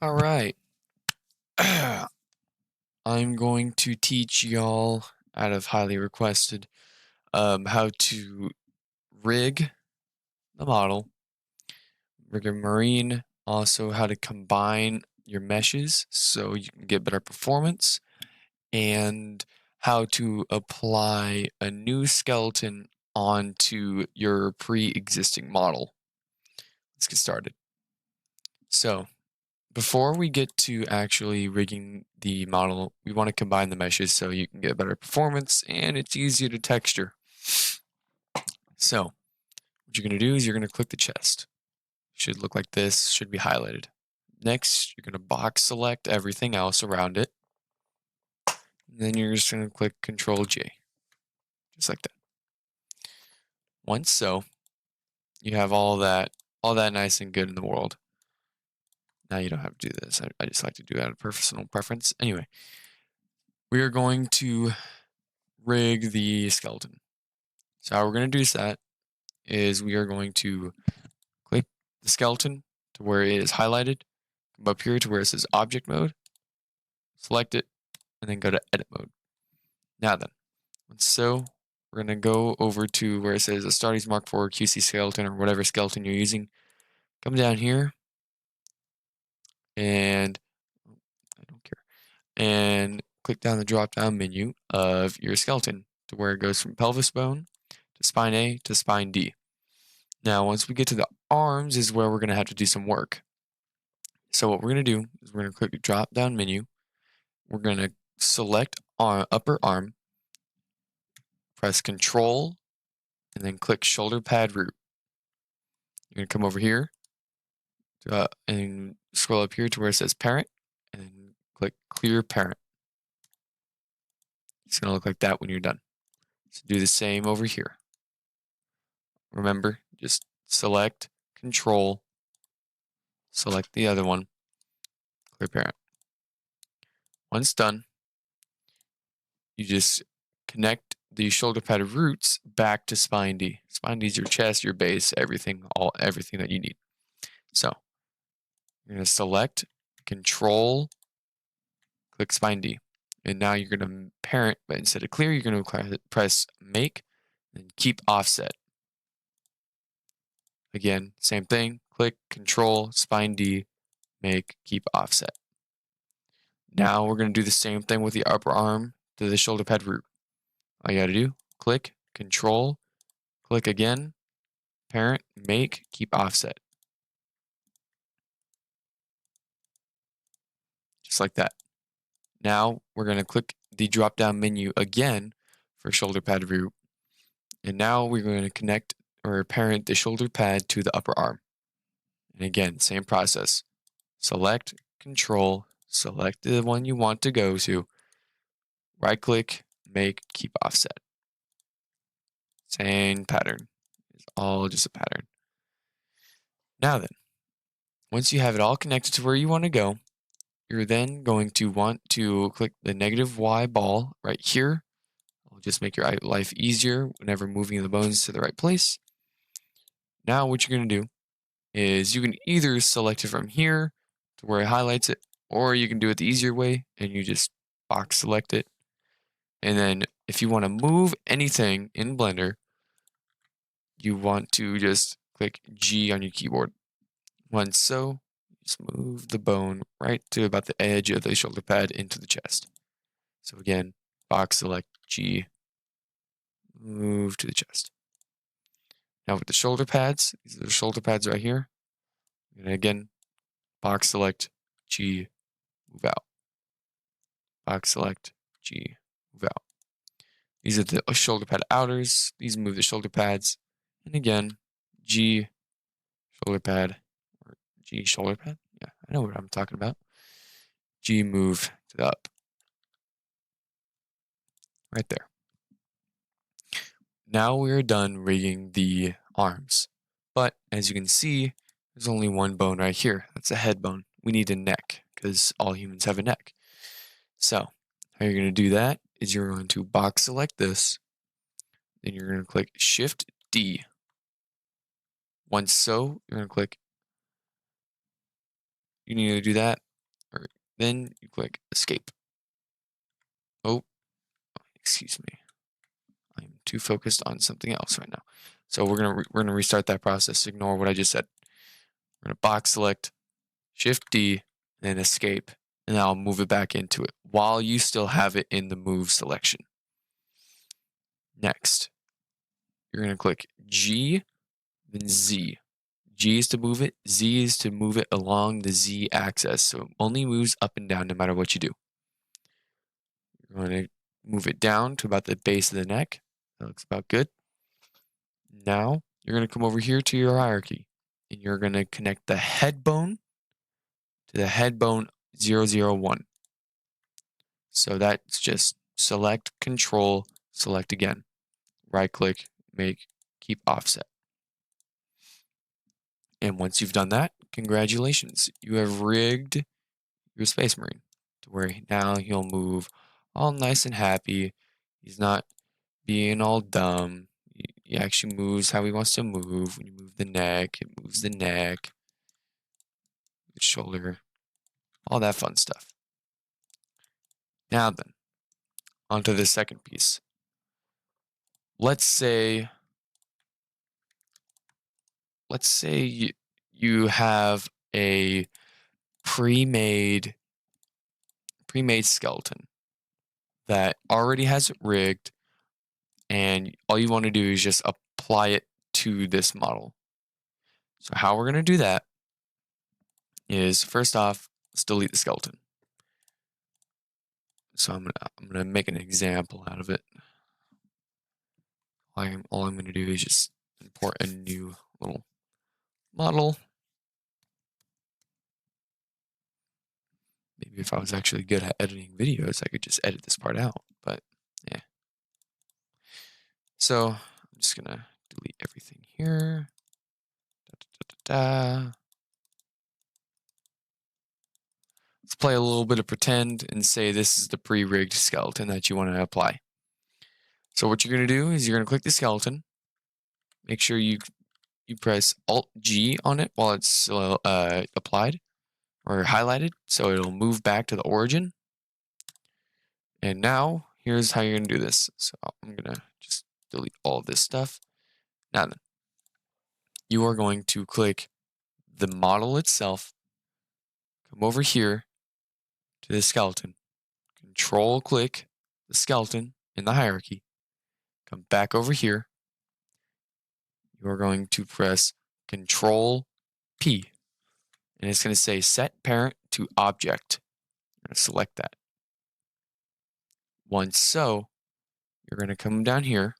All right. I'm going to teach y'all out of highly requested how to rig the model, rig a marine, also how to combine your meshes so you can get better performance, and how to apply a new skeleton onto your pre-existing model. Let's get started. So, before we get to actually rigging the model, we want to combine the meshes so you can get better performance and it's easier to texture. So, what you're going to do is you're going to click the chest. Should look like this, should be highlighted. Next, you're going to box select everything else around it. Then you're just going to click Control J, just like that. Once so, you have all that nice and good in the world. Now you don't have to do this. I just like to do that out of personal preference. Anyway, we are going to rig the skeleton. So how we're going to do that is we are going to click the skeleton to where it is highlighted, come up here to where it says object mode, select it, and then go to edit mode. Now then, so we're going to go over to where it says Astartes Mark IV QC skeleton or whatever skeleton you're using. Come down here and I don't care. And click down the drop down menu of your skeleton to where it goes from pelvis bone to spine A to spine D. Now, once we get to the arms is where we're going to have to do some work. So what we're going to do is we're going to click the drop down menu. We're going to select our upper arm, press Control, and then click shoulder pad root. You're going to come over here and scroll up here to where it says parent and click clear parent. It's going to look like that when you're done. So do the same over here. Remember, just select Control, select the other one, clear parent. Once done, you just connect the shoulder pad roots back to spine D. Spine D is your chest, your base, everything that you need. So you're going to select, Control, click spine D. And now you're going to parent, but instead of clear, you're going to press make and keep offset. Again, same thing, click, Control, spine D, make, keep offset. Now we're going to do the same thing with the upper arm to the shoulder pad root. All you got to do, click, Control, click again, parent, make, keep offset. Just like that. Now we're going to click the drop down menu again for shoulder pad root. And now we're going to connect or parent the shoulder pad to the upper arm. And again, same process. Select, Control, select the one you want to go to, right click, make, keep offset. Same pattern. It's all just a pattern. Now then, once you have it all connected to where you want to go, you're then going to want to click the negative Y ball right here. It'll just make your life easier whenever moving the bones to the right place. Now what you're going to do is you can either select it from here to where it highlights it, or you can do it the easier way and you just box select it. And then if you want to move anything in Blender, you want to just click G on your keyboard. Once so, just move the bone right to about the edge of the shoulder pad into the chest. So again, box select G, move to the chest. Now with the shoulder pads, these are the shoulder pads right here. And again, box select G, move out. Box select G, move out. These are the shoulder pad outers. These move the shoulder pads. And again, G, shoulder pad, or G, shoulder pad. Yeah, I know what I'm talking about. G, move to the up. Right there. Now we are done rigging the arms. But as you can see, there's only one bone right here. That's a head bone. We need a neck because all humans have a neck. So how you're going to do that is you're going to box select this. Then you're going to click Shift D. Once so, you're going to click, you need to do that. then you click escape. Oh, excuse me. I'm too focused on something else right now. So we're gonna restart that process. Ignore what I just said. We're gonna box select, Shift D, and escape, and I'll move it back into it while you still have it in the move selection. Next, you're gonna click G, then Z. G is to move it, Z is to move it along the Z axis, so it only moves up and down no matter what you do. You're going to move it down to about the base of the neck. That looks about good. Now, you're going to come over here to your hierarchy, and you're going to connect the head bone to the head bone 001. So that's just select, control, select again. Right click, make, keep offset. And once you've done that, congratulations, you have rigged your Space Marine to where now he'll move all nice and happy. He's not being all dumb. He actually moves how he wants to move. When you move the neck, it moves the neck, the shoulder, all that fun stuff. Now then, onto the second piece. Let's say you have a pre-made skeleton that already has it rigged, and all you want to do is just apply it to this model. So how we're going to do that is, first off, let's delete the skeleton. So I'm gonna make an example out of it. All I'm gonna do is just import a new little model. Maybe if I was actually good at editing videos, I could just edit this part out, but yeah. So I'm just gonna delete everything here. Let's play a little bit of pretend and say this is the pre-rigged skeleton that you want to apply. So what you're gonna do is you're gonna click the skeleton. Make sure you press Alt G on it while it's applied or highlighted, so it'll move back to the origin. And now here's how you're gonna do this. So I'm gonna just delete all of this stuff. Now then, you are going to click the model itself, come over here to the skeleton, control click the skeleton in the hierarchy, come back over here. You are going to press Control P, and it's going to say set parent to object. I'm going to select that. Once so, you're going to come down here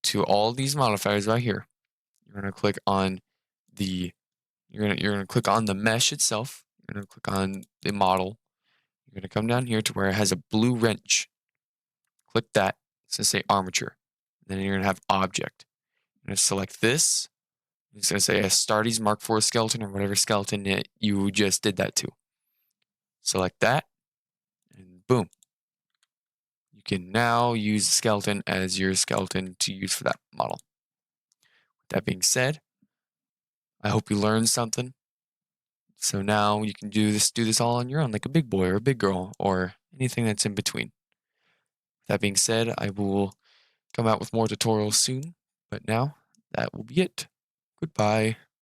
to all these modifiers right here. You're going to click on the you're going to click on the mesh itself. You're going to click on the model. You're going to come down here to where it has a blue wrench. Click that. It's going to say armature. Then you're going to have object. You're going to select this. It's going to say Astartes Mark IV skeleton or whatever skeleton you just did that to. Select that, and boom. You can now use the skeleton as your skeleton to use for that model. With that being said, I hope you learned something. So now you can do this all on your own, like a big boy or a big girl or anything that's in between. That being said, I will come out with more tutorials soon, but now that will be it. Goodbye.